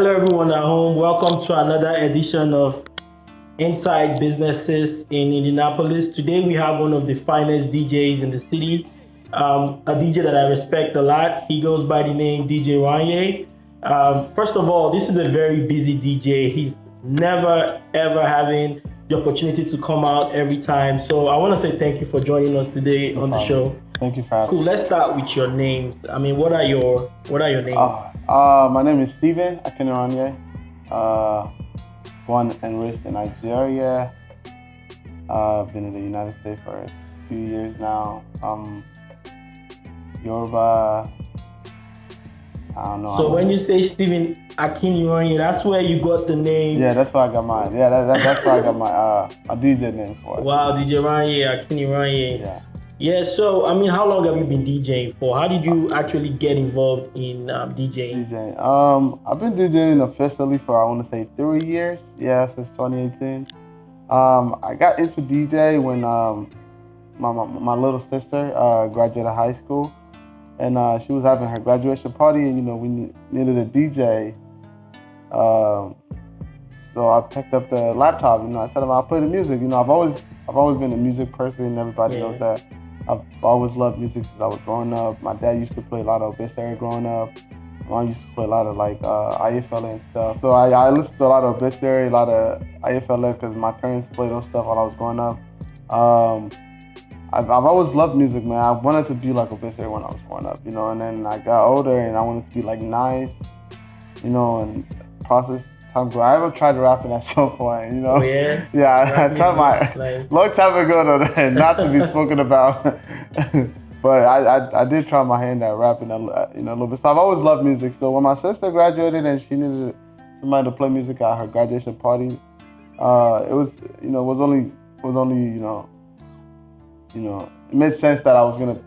Hello, everyone at home. Welcome to another edition of Inside Businesses in Indianapolis. Today, we have one of the finest DJs in the city, a DJ that I respect a lot. He goes by the name DJ Ranye. First of all, this is a very busy DJ. He's never ever having the opportunity to come out every time. So I want to say thank you for joining us today No on the problem. show. Thank you for having Cool. me. Let's start with your names. I mean, what are your names? My name is Steven Akinranye. Born and raised in Nigeria. I've been in the United States for a few years now. Yoruba. I don't know. So when you say Stephen Akinranye, that's where you got the name. Yeah, that's where I got mine. Yeah, that's where I got my DJ name for it. Wow, DJ Ranye, Akinranye. Yeah. Yeah. So I mean, how long have you been DJing for? How did you actually get involved in DJing? DJing. I've been DJing officially for I want to say 3 years. Yeah, since 2018. I got into DJ when my little sister graduated high school, and she was having her graduation party, and we needed a DJ. So I picked up the laptop. I said, I'll play the music. I've always been a music person, and everybody knows that. I've always loved music since I was growing up. My dad used to play a lot of Obituary growing up. My mom used to play a lot of like IFLA and stuff. So I listened to a lot of Obituary, a lot of IFLA because my parents played those stuff while I was growing up. I've always loved music, man. I wanted to be like Obituary when I was growing up, and then I got older and I wanted to be like nice, and process time ago. I ever tried rapping at some point, Oh yeah. Yeah, I tried Nice. long time ago though, not to be spoken about. But I did try my hand at rapping a little bit. So I've always loved music. So when my sister graduated and she needed somebody to play music at her graduation party, it was it made sense that I was gonna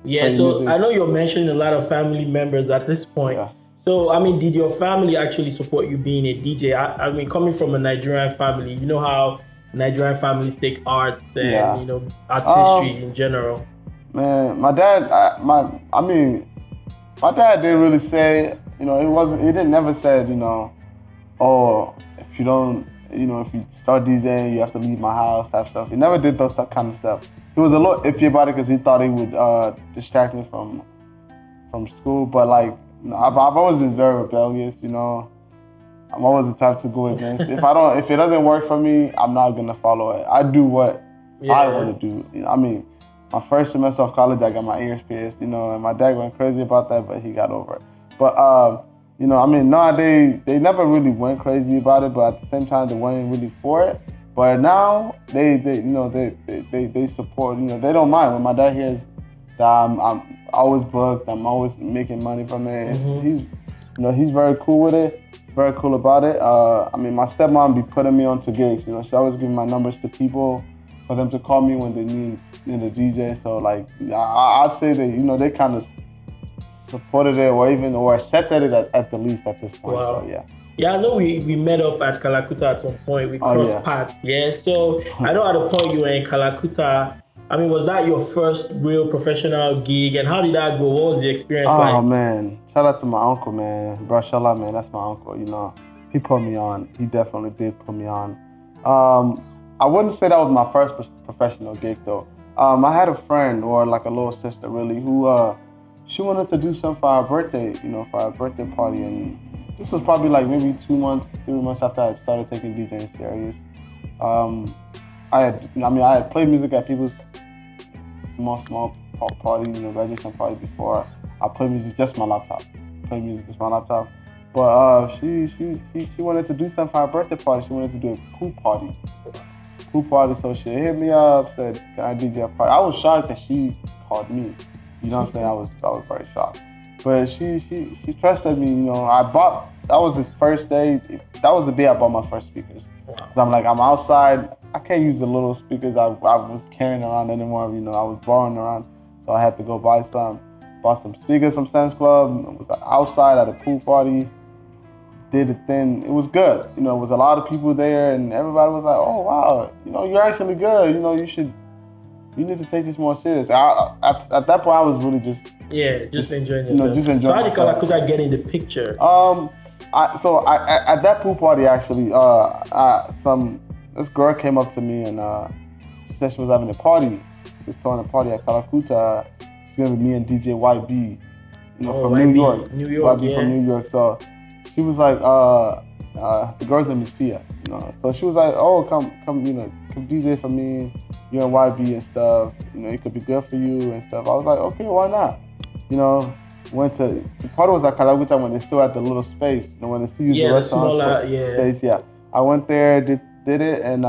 Yeah. play So music. I know you're mentioning a lot of family members at this point. Yeah. So I mean, did your family actually support you being a DJ? I mean, coming from a Nigerian family, you know how Nigerian families take arts and Yeah. artistry in general. Man, my dad, my dad didn't really say, he didn't never said, oh, if you don't, if you start DJing, you have to leave my house, that stuff. He never did those kind of stuff. He was a little iffy about it because he thought he would distract me from school. But like, I've always been very rebellious, I'm always the type to go against. If it doesn't work for me, I'm not gonna follow it. I do what I want to do. My first semester of college, I got my ears pierced, and my dad went crazy about that, but he got over it. But, no, they never really went crazy about it, but at the same time, they weren't really for it. But now, they support, they don't mind. When my dad hears that I'm always booked, I'm always making money from it, he's very cool with it, very cool about it. My stepmom be putting me onto gigs, she always give my numbers to people for them to call me when they need a DJ. So like, I'd say that they kind of supported it or accepted it at the least at this point. Wow. So yeah. Yeah, I know we met up at Kalakuta at some point. We crossed paths. Yeah. So I know at the point you were in Kalakuta. I mean, was that your first real professional gig? And how did that go? What was the experience like? Oh man, shout out to my uncle, man. Brashala, man, that's my uncle. He put me on. He definitely did put me on. I wouldn't say that was my first professional gig though. I had a friend or like a little sister really who she wanted to do something for her birthday, for her birthday party, and this was probably like maybe 2 months, 3 months after I started taking DJing serious. I had played music at people's small parties, graduation party before. I played music just my laptop. But she wanted to do something for her birthday party. She wanted to do a pool party. So she hit me up, said, "Can I DJ a party?" I was shocked that she called me. You know what I'm saying? I was very shocked. But she trusted me. That was the first day. That was the day I bought my first speakers. Wow. So I'm outside. I can't use the little speakers I was carrying around anymore. I was borrowing around, so I had to go buy some. Bought some speakers from Sam's Club. I was outside at a pool party. Did the thing. It was good. It was a lot of people there, and everybody was like, "Oh wow, you're actually good. You need to take this more serious." At that point, I was really just enjoying yourself. just enjoying So how did myself. Kalakuta get in the picture? At that pool party actually, this girl came up to me and she said she was having a party. She was throwing a party at Kalakuta. She's gonna be me and DJ YB, from YB, New York. New York, YB yeah. from New York. So she was like, the girl's name is Fia, So she was like, oh, come, come DJ for me, you and YB and stuff. It could be good for you and stuff. I was like, okay, why not? Went to the party was at Kalakuta when they still had the little space, when they still used the restaurant space. Yeah, I went there, did it, and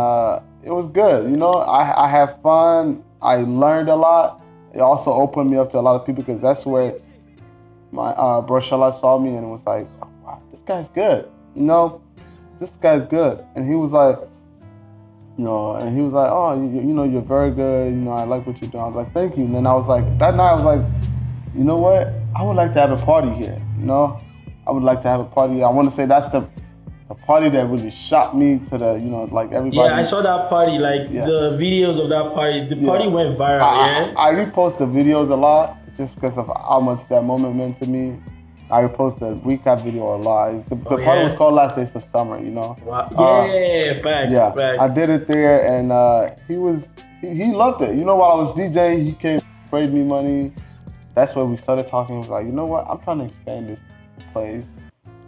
it was good. I had fun. I learned a lot. It also opened me up to a lot of people because that's where my bro Shala saw me and was like, oh, wow, this guy's good. This guy's good. And he was like, oh, you're very good. I like what you're doing. I was like, thank you. And then I was like, that night I was like, you know what? I would like to have a party here. I would like to have a party. I want to say that's the party that really shocked me to the, like everybody. Yeah, I saw that party, the videos of that party. The party went viral, I repost the videos a lot just because of how much that moment meant to me. I repost the recap video a lot. The party was called Last Days of Summer, Wow. Facts. Facts. I did it there and he loved it. While I was DJing, he came, paid me money. That's where we started talking. He was like, you know what? I'm trying to expand this place.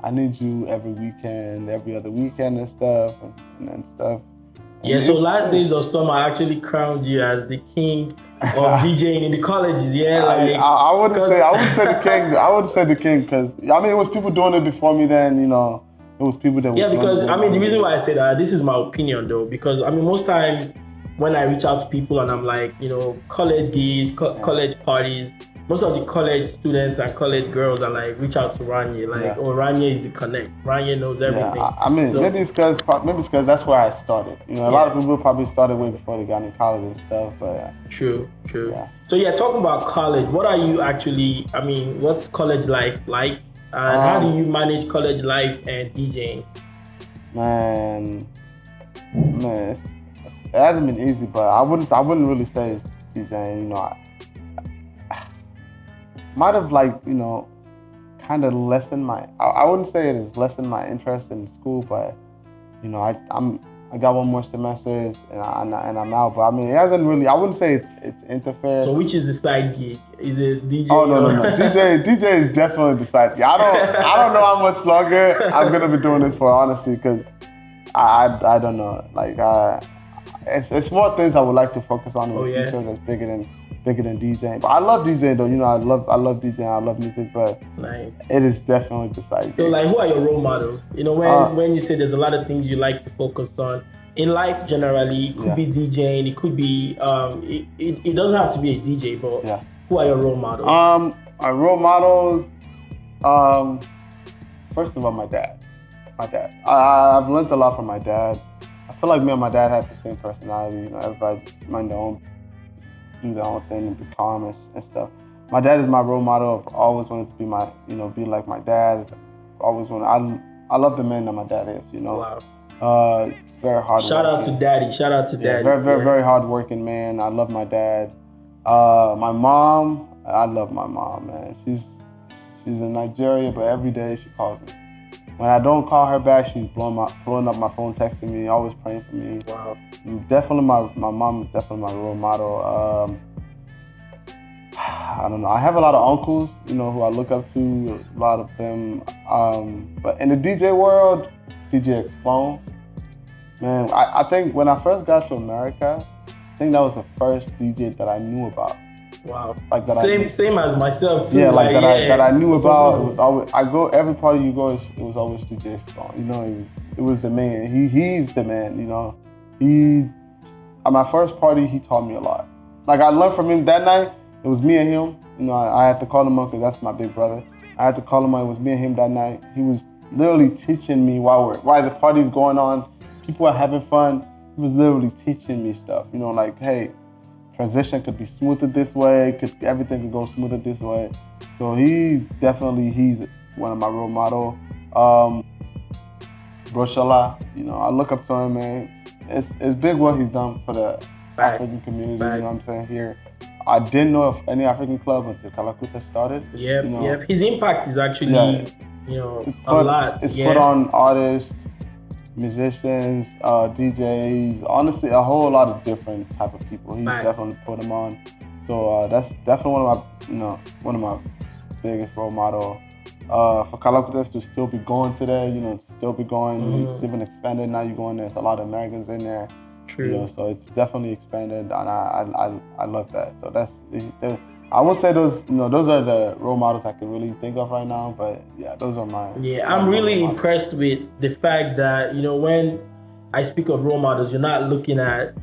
I need you every weekend, every other weekend and stuff. And stuff. Yeah, so Last Days of Summer actually crowned you as the king of DJing in the colleges, I wouldn't say the king. I would say the king because, it was people doing it before me then, it was people that were doing it. Yeah, because, the reason why I say that, this is my opinion though, because, most times when I reach out to people and I'm like, college gigs, college parties, most of the college students and college girls are like, reach out to Ranye, oh, Ranye is the connect. Ranye knows everything. Yeah, maybe it's because that's where I started. A lot of people probably started way before they got in college and stuff, but True. Yeah. So talking about college, what are you actually? What's college life like? And how do you manage college life and DJing? Man, it hasn't been easy, but I wouldn't really say it's DJing. Might have kind of lessened my. I wouldn't say it has lessened my interest in school, but I got one more semester and I'm out. But it hasn't really. I wouldn't say it's interfered. So which is the side gig? Is it DJ? Oh no. DJ is definitely the side gig. I don't know how much longer I'm gonna be doing this for, honestly, because I don't know. It's more things I would like to focus on in the future that's bigger than DJing. But I love DJing though. I love DJing. I love music, but nice. It is definitely the side gig. So who are your role models? When you say there's a lot of things you like to focus on in life generally, it could be DJing, it could be it doesn't have to be a DJ, but who are your role models? My role models, first of all, my dad. I've learned a lot from my dad. I feel like me and my dad have the same personality. Everybody just mind their own, do their own thing and be calm and stuff. My dad is my role model. I've always wanted to be be like my dad. I love the man that my dad is. Wow. Very hard. Shout out to daddy. Very, very, very hard working man. I love my dad. My mom, I love my mom, man. She's in Nigeria, but every day she calls me. When I don't call her back, she's blowing up my phone, texting me, always praying for me. Wow. Definitely, my mom is definitely my role model. I don't know. I have a lot of uncles, who I look up to. A lot of them. But in the DJ world, DJ Explone. Man, I think when I first got to America, I think that was the first DJ that I knew about. Wow. Same as myself too. Yeah, that I knew about. It was always, every party you go, it was always DJ Strong. It was the man. He's the man. At my first party, he taught me a lot. I learned from him that night. It was me and him. I had to call him up because that's my big brother. I had to call him up. It was me and him that night. He was literally teaching me while the party's going on. People are having fun. He was literally teaching me stuff. Hey, transition could be smoother this way. Everything could go smoother this way. So he's one of my role models. Broshala, I look up to him, man. It's big what he's done for the African community. You know what I'm saying here. I didn't know of any African club until Kalakuta started. Yep. His impact is actually a lot. It's put on artists, musicians, DJs, honestly, a whole lot of different type of people. He's definitely put them on. So that's definitely one of my biggest role model. For Kalakutas to still be going today, to still be going, it's even expanded now. You're going, there's a lot of Americans in there. True. So it's definitely expanded, and I love that. So I would say those are the role models I can really think of right now. But yeah, those are my. Yeah, I'm really impressed with the fact that when I speak of role models, you're not looking at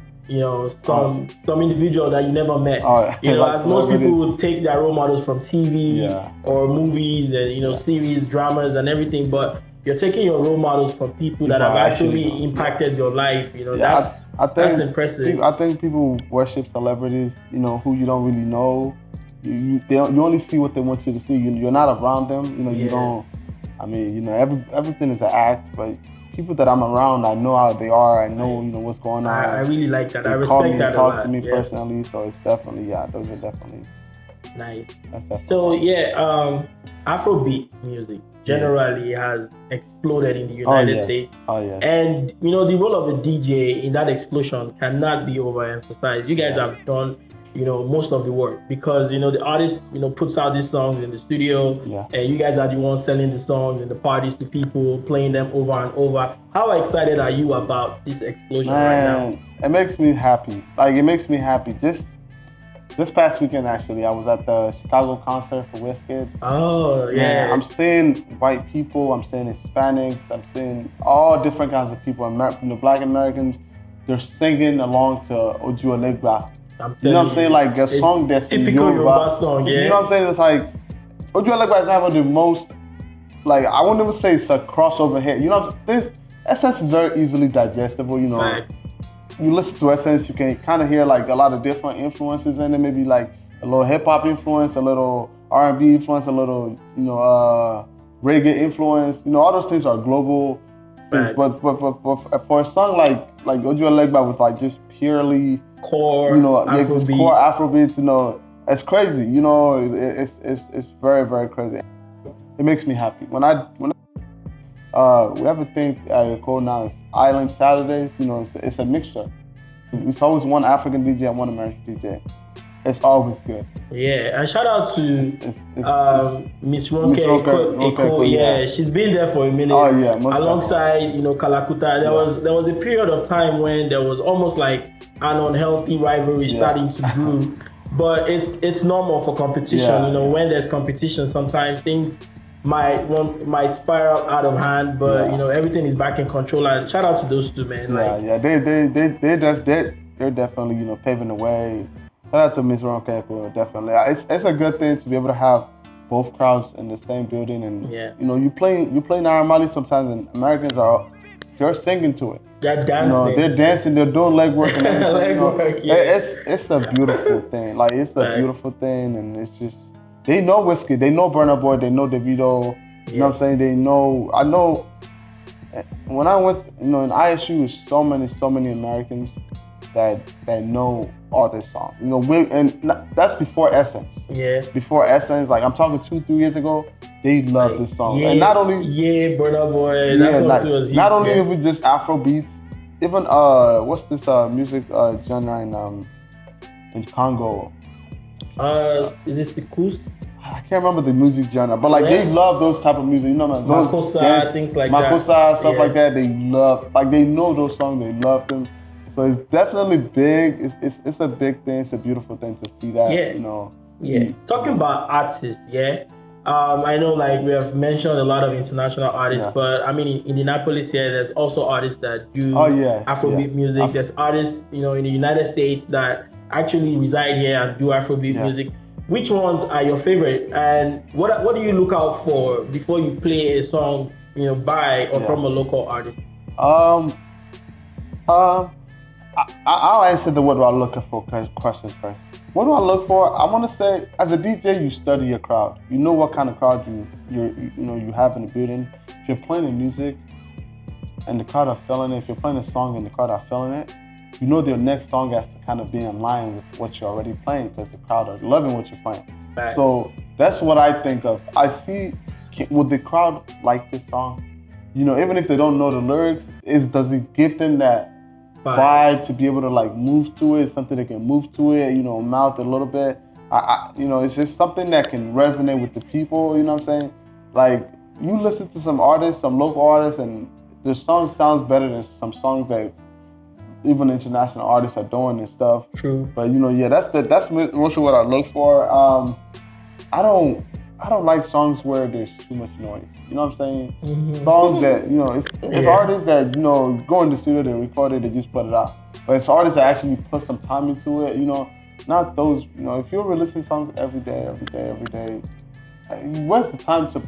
some individual that you never met. Like as most people would take their role models from TV or movies and series, dramas, and everything, but you're taking your role models from people that have actually impacted your life. That's impressive. I think people worship celebrities, who you don't really know. You only see what they want you to see. You're not around them. You don't. I mean, everything is an act, but people that I'm around, I know how they are. I know, what's going on. I really like that. I respect that a lot. Talk to me personally, so it's definitely, those are definitely nice. That's definitely so Afro-beat music generally has exploded in the United States. Oh yeah. And the role of a DJ in that explosion cannot be overemphasized. You guys have done most of the work because the artist puts out these songs in the studio and you guys are the ones selling the songs in the parties to people, playing them over and over. How excited are you about this explosion right now? It makes me happy. It makes me happy. This past weekend, actually, I was at the Chicago concert for Wizkid. Oh, yeah. I'm seeing white people, I'm seeing Hispanics, I'm seeing all different kinds of people. Black Americans, they're singing along to Oju Olegba. You know what I'm saying? Like a song that's typical Yoruba song, yeah. You know what I'm saying? It's like Oju Olegba is not the most, I wouldn't even say it's a crossover hit. This Essence is very easily digestible. You listen to Essence, you can kind of hear a lot of different influences in it. Maybe a little hip hop influence, a little R&B influence, a little reggae influence. All those things are global things. But for a song like Oju Olegba with just purely core Afrobeat. Core Afrobeat, it's crazy. It's very, very crazy. It makes me happy. We have a thing called now is Island Saturdays. It's a mixture. It's always one African DJ and one American DJ. It's always good. Yeah, and shout out to Miss Ronke Eko. Yeah, she's been there for a minute. Oh yeah, alongside Kalakuta. There was a period of time when there was almost like an unhealthy rivalry starting to brew. But it's normal for competition. When there's competition, sometimes things might spiral out of hand. But everything is back in control. And shout out to those two, man. They're definitely paving the way. Shout out to Miss Ronke Eko, definitely. It's a good thing to be able to have both crowds in the same building, and you play Naramali sometimes, and Americans they're singing to it. They're dancing. They're dancing. They're doing leg work and everything. It's a beautiful thing. It's a beautiful thing, and it's just they know Wizkid, they know Burna Boy, they know Davido. You know what I'm saying? They know. I know. When I went, in ISU, is so many Americans that know all this songs. That's before Essence. Yeah. Before Essence, I'm talking 2-3 years ago, they love this song. And not only Burna Boy, that song was huge. Not only even just Afro beats, even what's this music genre in Congo? Is this the Kus? I can't remember the music genre, but they love those type of music. Makossa, things like that. Makossa, stuff like that. They love, they know those songs. They love them. So it's definitely big. It's a big thing. It's a beautiful thing to see that. Yeah. Talking about artists, I know we have mentioned a lot of international artists, but I mean in Indianapolis here, there's also artists that do Afrobeat music. There's artists in the United States that actually reside here and do Afrobeat music. Which ones are your favorite, and what do you look out for before you play a song by or from a local artist? I'll answer the what do I look for questions first. What do I look for? I want to say, as a DJ, you study your crowd. You know what kind of crowd you have in the building. If you're playing the music and the crowd are feeling it, if you're playing a song and the crowd are feeling it, you know your next song has to kind of be in line with what you're already playing because the crowd are loving what you're playing. Right. So that's what I think of. I see would the crowd like this song? You know, even if they don't know the lyrics, does it give them that vibe to be able to like move to it? Something they can move to it, you know, mouth a little bit. You know, it's just something that can resonate with the people. You know what I'm saying? Like you listen to some artists, some local artists, and their song sounds better than some songs that even international artists are doing and stuff. True. But you know, yeah, that's mostly what I look for. I don't like songs where there's too much noise. You know what I'm saying? Mm-hmm. Songs that, you know, it's artists that, you know, go in the studio, they record it, they just put it out. But it's artists that actually put some time into it, you know, not those, you know, if you're releasing songs every day, where's the time to,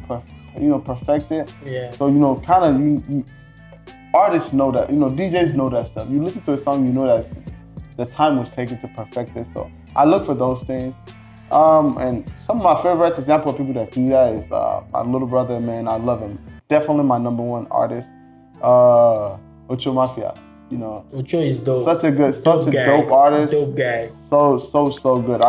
perfect it? Yeah. So, you know, kind of, you artists know that, you know, DJs know that stuff. You listen to a song, you know that the time was taken to perfect it. So I look for those things. And some of my favorite example of people that do that is my little brother, man. I love him. Definitely my number one artist, Ocho Mafia. You know, Ocho is dope. Such a dope artist. Dope guy. So good.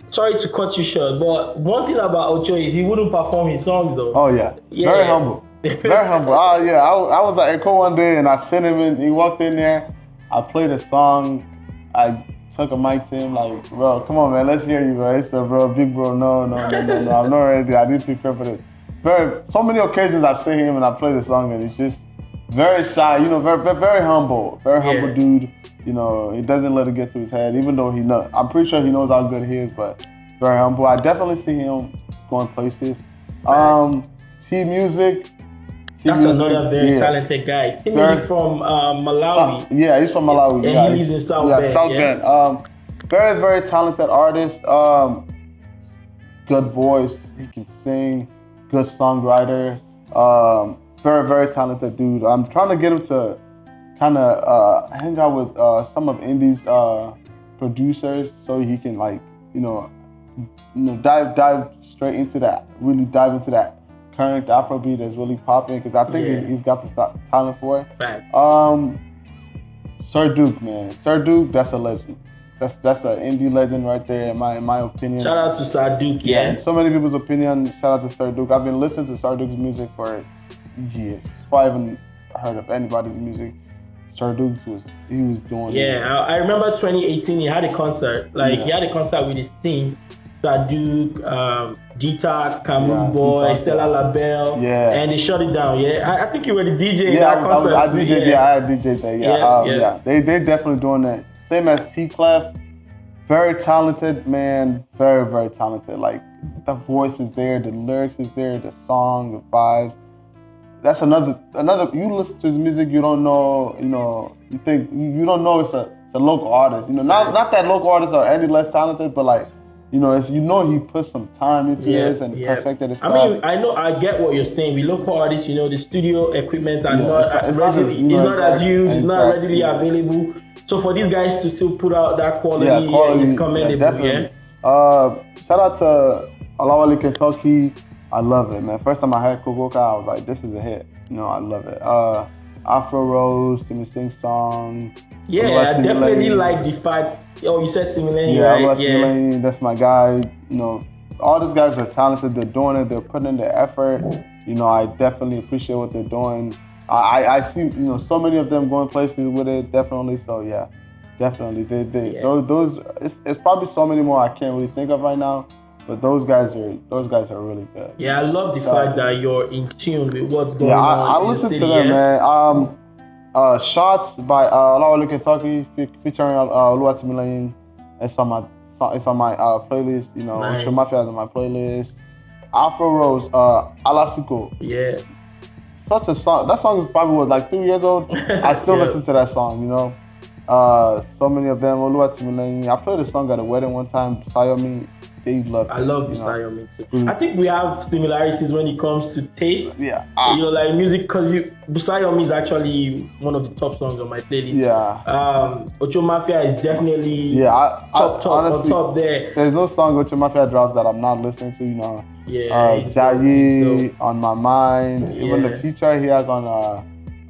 Sorry to cut you short, but one thing about Ocho is he wouldn't perform his songs though. Oh yeah. Very humble. Very humble. Oh yeah. I was at Echo one day and I sent him in. He walked in there. I played a song. I took a mic to him like, bro, come on man, let's hear you, bro. It's the bro, big bro. No. I'm not ready. I didn't prepare for this. So many occasions I've seen him and I played the song and he's just very shy, you know, very humble dude. You know, he doesn't let it get to his head, even though I'm pretty sure he knows how good he is, but very humble. I definitely see him going places. T-Music. That's another very talented guy. T-Music from Malawi. Yeah, he's from Malawi. And he lives in South Bend. South Bend. Very talented artist. Good voice. He can sing. Good songwriter. Very talented dude. I'm trying to get him to kind of hang out with some of Indie's producers so he can like, dive straight into that. Really dive into that current Afro-beat that's really popping because I think he's got the talent for it. Fact. Sir Duke, man. Sir Duke, that's a legend. That's an indie legend right there, in my opinion. Shout out to Sir Duke, yeah. In so many people's opinion, shout out to Sir Duke. I've been listening to Sir Duke's music for years. Before I even heard of anybody's music, Sir Duke was doing it. Yeah, I remember 2018, he had a concert. He had a concert with his team. Sir Duke, Detox, Camus Boy, Stella LaBelle, and they shut it down. I think you were the DJ in that concert. I DJed, I had DJ there. They definitely doing that. Same as T-Clef, very talented man, very talented. Like the voice is there, the lyrics is there, the song, the vibes. That's another. You listen to his music, you don't know. You think you don't know it's a local artist. Not that local artists are any less talented, but like. He put some time into this and perfected his craft. I mean, I get what you're saying. With local artists, the studio equipment are not readily, it's not as huge, it's not readily available. So for these guys to still put out that quality is commendable. Shout out to Alawali Kentucky. I love it, man. First time I heard Kokoka, I was like, this is a hit. I love it. Afro Rose, Timmy Sing song. Yeah, I definitely like the fact. Oh, you said Timileyin, right? Timileyin, that's my guy. All these guys are talented. They're doing it. They're putting in their effort. I definitely appreciate what they're doing. I see, so many of them going places with it. Definitely. So yeah, definitely. Those. It's probably so many more I can't really think of right now. But those guys are really good. Yeah, I love the fact that you're in tune with what's going on. I listen to them, man. Shots by Olawale Kentucky featuring Oluwatimileyin. It's on my playlist. Nice. Mafia is on my playlist. Afro Rose, Alasiko. Yeah. Such a song. That song is probably like 3 years old. I still listen to that song. So many of them. Oluwatimileyin. I played a song at a wedding one time. Sayomi. They love it. I love Busayomi too. I think we have similarities when it comes to taste. Yeah. Like music, because Busayomi is actually one of the top songs on my playlist. Yeah. Ocho Mafia is definitely honestly, on top there. There's no song Ocho Mafia drops that I'm not listening to. Yeah. Jayi, On My Mind. Even the feature he has on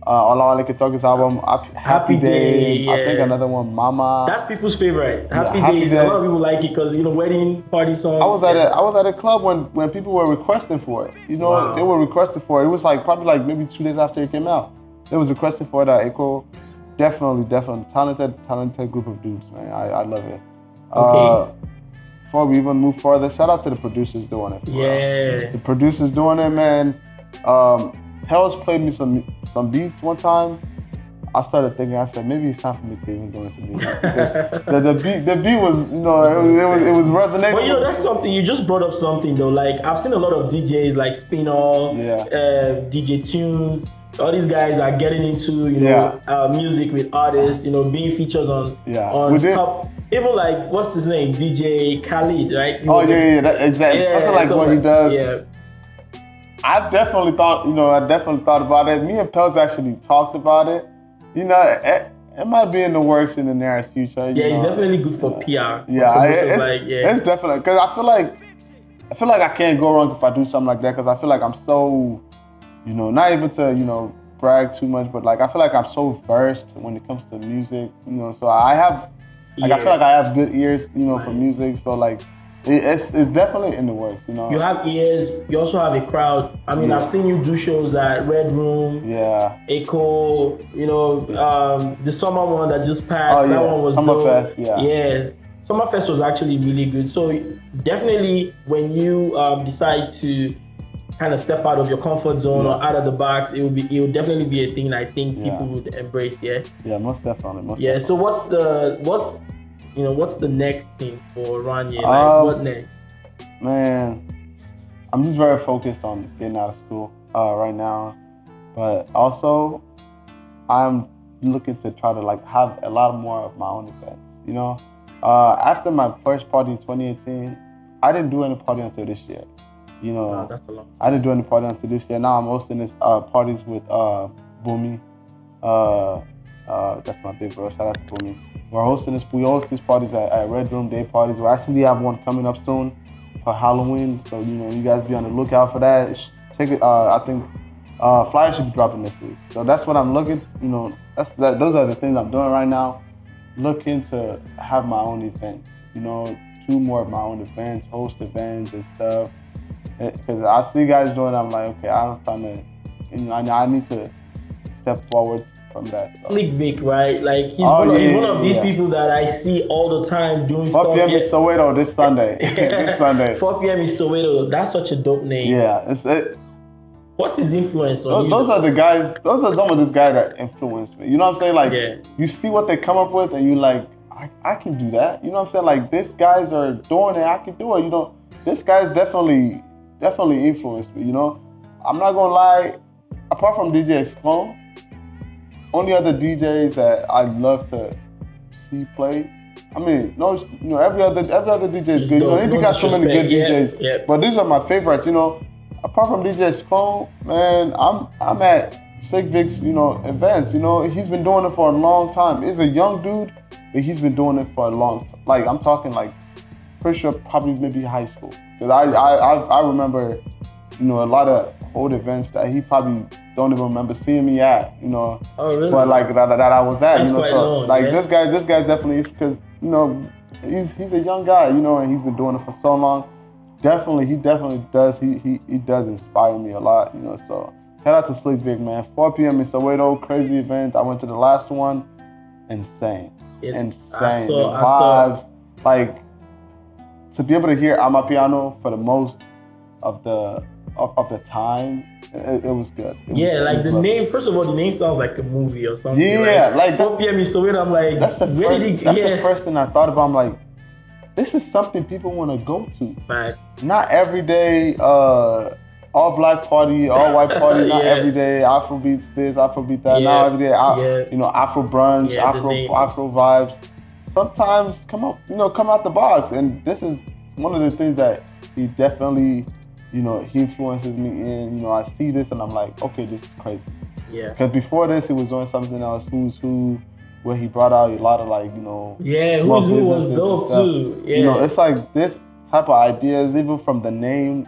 Olawale Kitoki's album, Happy Day. Yeah. I think another one, Mama. That's people's favorite. Happy Happy Days. Day. A lot of people like it because wedding party song. I was at a club when people were requesting for it. Wow. They were requesting for it. It was like probably like maybe 2 days after it came out. They was requesting for it at Echo. Definitely talented group of dudes, man. I love it. Okay. Before we even move further, shout out to the producers doing it. Yeah. The producers doing it, man. Hells played me some beats one time. I started thinking, I said, maybe it's time for me to even go into music. Because the beat was, it was resonating. But that's something, you just brought up something though. Like, I've seen a lot of DJs like Spinall, DJ Tunes. All these guys are getting into, music with artists, being features on top. Even like, what's his name? DJ Khaled, right? Exactly. Something like what he does. Yeah. I definitely thought about it. Me and Pels actually talked about it. It might be in the works in the nearest future. Yeah, it's definitely good for PR. It's definitely, because I feel like I can't go wrong if I do something like that, because I feel like I'm so, not even to, brag too much, but like I feel like I'm so versed when it comes to music, so I have, I feel like I have good ears, for music, so like, it's definitely in the works, You have ears. You also have a crowd. I mean, I've seen you do shows at Red Room, Echo. The summer one that just passed. That one was Summerfest. Yeah, Summerfest was actually really good. So definitely, when you decide to kind of step out of your comfort zone or out of the box, it will definitely be a thing I think people would embrace. Yeah, most definitely. So what's the next thing for Ranye? Like, what next? Man, I'm just very focused on getting out of school right now, but also I'm looking to try to like have a lot more of my own events. After my first party in 2018, I didn't do any party until this year. Wow, that's a lot. I didn't do any party until this year. Now I'm hosting this parties with Boomy. That's my big bro. Shout out to Boomy. We host these parties at Red Room, day parties. We actually have one coming up soon for Halloween, so you guys be on the lookout for that. I think flyers should be dropping this week. So that's what I'm looking. Those are the things I'm doing right now. Looking to have my own events. 2 more of my own events, host events and stuff. Because I see guys doing it, I'm like, okay, I'm trying to, I need to step forward from that. So. Slick Vic, right? Like he's one of these people that I see all the time doing 4 p.m. in Soweto this Sunday. This Sunday. 4 p.m. in Soweto. That's such a dope name. Yeah. What's his influence on you? Those are the guys. Those are some of these guys that influenced me. You know what I'm saying? Like you see what they come up with, and you like, I can do that. You know what I'm saying? Like these guys are doing it. I can do it. This guy's definitely influenced me. I'm not gonna lie. Apart from DJ Explode, only other DJs that I'd love to see play. I mean, every other DJ is good. You got so many good DJs, but these are my favorites. Apart from DJ Explode, man, I'm at Slick Vic's events. He's been doing it for a long time. He's a young dude, but he's been doing it for a long time. Like I'm talking like pretty sure probably maybe high school. Because I remember, a lot of old events that he probably don't even remember seeing me at, Oh, really? But like that I was at, That's quite so long, like this guy definitely, because he's a young guy, and he's been doing it for so long. He definitely does. He does inspire me a lot, So shout out to Slick Vic, man. 4 p.m. in Soweto, crazy event. I went to the last one, insane. The vibes, like. To be able to hear Amapiano for the most of the time, it was good. The name. First of all, the name sounds like a movie or something. Yeah, like 4 p.m. in Soweto. I'm like, that's the first thing I thought about. I'm like, this is something people want to go to. Right. Not every day, all black party, all white party. Not every day Afro-beat this, Afro-beat that. Not every day, Afro brunch, Afro vibes. Sometimes come out the box, and this is one of the things that he definitely, he influences me in. I see this and I'm like, okay, this is crazy. Yeah. Because before this, he was doing something else, Who's Who, where he brought out a lot of like, Who's Who was dope too. Yeah. It's like this type of ideas, even from the name,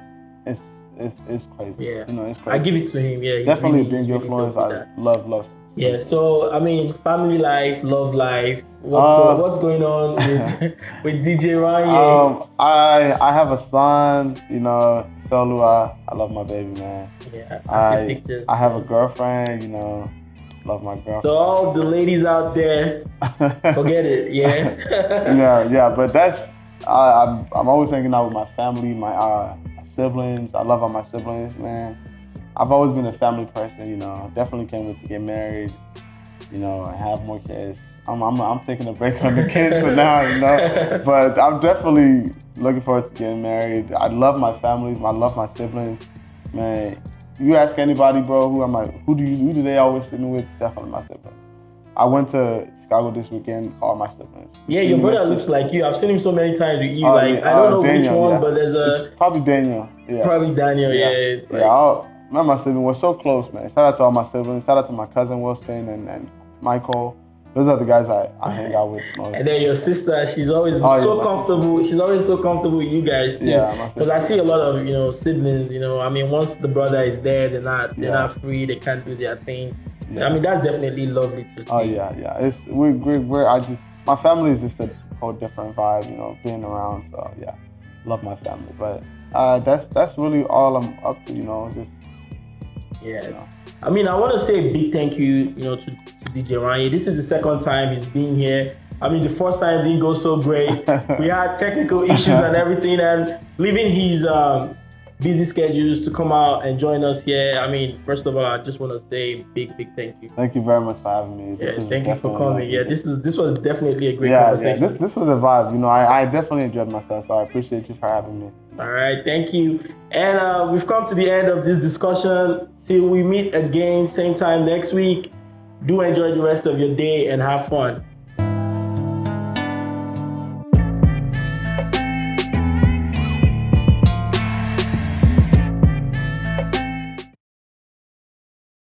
it's crazy. Yeah. You know, it's I crazy. give it to him. Yeah, he's Definitely a really, big he's really influence. dope with I that. love. Yeah. So I mean, family life, love life. What's going on with with DJ Ranye? I have a son. You know, Solu. I love my baby, man. Yeah, I see pictures. I have a girlfriend. You know, love my girlfriend. So all the ladies out there, forget it. Yeah. yeah. But that's I'm always hanging out with my family, my siblings. I love all my siblings, man. I've always been a family person, you know. Definitely can't wait to get married, you know, and have more kids. I'm taking a break on the kids for now, you know. But I'm definitely looking forward to getting married. I love my family. I love my siblings, man. You ask anybody, bro, who do they always sit me with? Definitely my siblings. I went to Chicago this weekend. All my siblings. Yeah, your brother looks like you. I've seen him so many times with you. I don't know Daniel, which one, but there's it's probably Daniel. Yeah. Probably Daniel. Yeah. My siblings, we're so close, man. Shout out to all my siblings. Shout out to my cousin Wilson and Michael. Those are the guys I hang out with most. And then your sister, she's always so comfortable. Sister. She's always so comfortable with you guys too. Yeah, because I see a lot of siblings. I mean, once the brother is there, they're not free. They can't do their thing. Yeah. I mean, that's definitely lovely to see. Oh yeah. It's we're my family is just a whole different vibe. Being around. So yeah, love my family. But that's really all I'm up to. Yeah. I mean, I want to say a big thank you, to DJ Ranye. This is the second time he's been here. I mean, the first time didn't go so great. We had technical issues and everything, and leaving his busy schedules to come out and join us here. I mean, first of all, I just want to say a big thank you. Thank you very much for having me. Thank you for coming. Yeah, this was definitely a great conversation. Yeah, this was a vibe. I definitely enjoyed myself, so I appreciate you for having me. All right, thank you. And we've come to the end of this discussion. Till we meet again, same time next week. Do enjoy the rest of your day and have fun.